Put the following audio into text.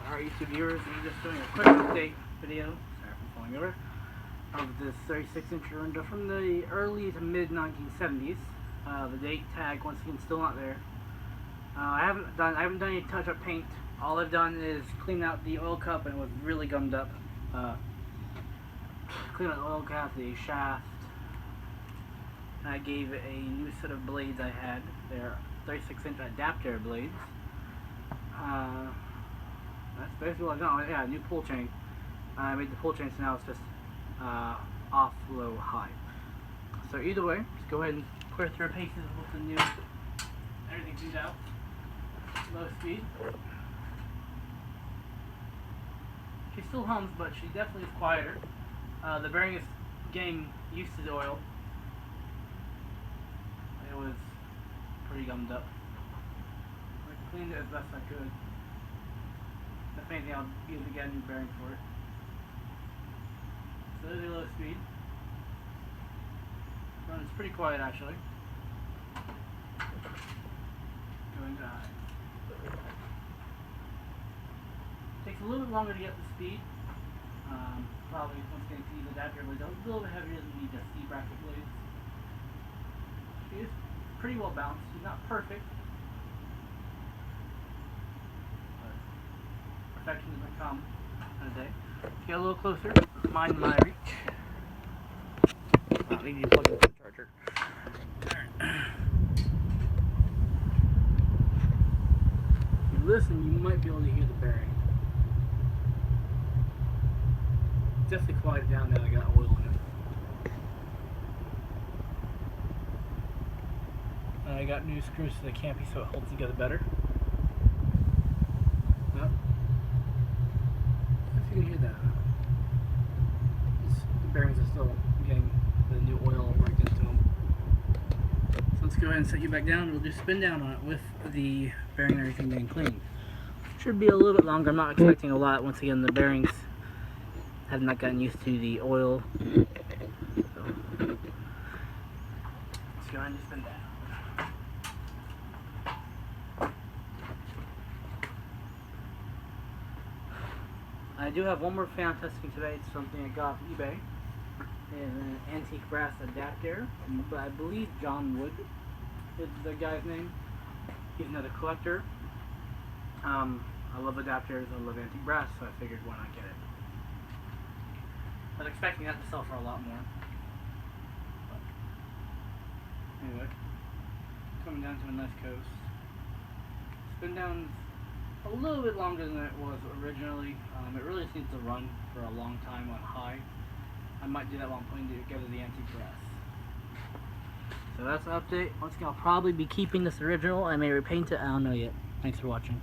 our YouTube viewers, I'm just doing a quick update video, sorry for falling over, of this 36-inch Orinda from the early to mid 1970s. The date tag once again still not there. I haven't done any touch-up paint. All I've done is clean out the oil cup, and it was really gummed up. Clean out the oil cup, the shaft, and I gave it a new set of blades I had. They're 36-inch adapter blades. That's basically what I've done. Yeah, new pull chain. I made the pull chain, so now it's just off, low, high. So either way, just go ahead and clear through paces with the new, everything tuned out, low speed. She still hums, but she definitely is quieter. The bearing is getting used to the oil. It was pretty gummed up. I cleaned it as best I could. If anything, I'll use a new bearing for it. So there's a low speed. Runs pretty quiet actually. Going to high. Takes a little bit longer to get the speed. Probably once again to use adapter blades. A little bit heavier than the C-bracket blades. She is pretty well balanced. She's not perfect. Perfection doesn't come in a day. Get a little closer. Mind my reach. I need to plug in the charger. If you listen, you might be able to hear the bearing. Definitely quiet down now. I got oil in it. I got new screws to the campy so it holds together better. Yep. If you can hear that. The bearings are still getting the new oil worked into them. So let's go ahead and set you back down. We'll just spin down on it with the bearing and everything being cleaned. Should be a little bit longer. I'm not expecting a lot. Once again, the bearings have not gotten used to the oil. So let's go ahead and just spin down. I do have one more fan testing today. It's something I got off eBay. It's an antique brass adapter, but I believe John Wood is the guy's name. He's another collector. I love adapters, I love antique brass, so I figured why not get it. I was expecting that to sell for a lot more. But anyway, coming down to a nice coast. Spin down a little bit longer than it was originally. It really just needs to run for a long time on high. I might do that while I'm putting together the antique brass. So that's the update. Once again, I'll probably be keeping this original. I may repaint it. I don't know yet. Thanks for watching.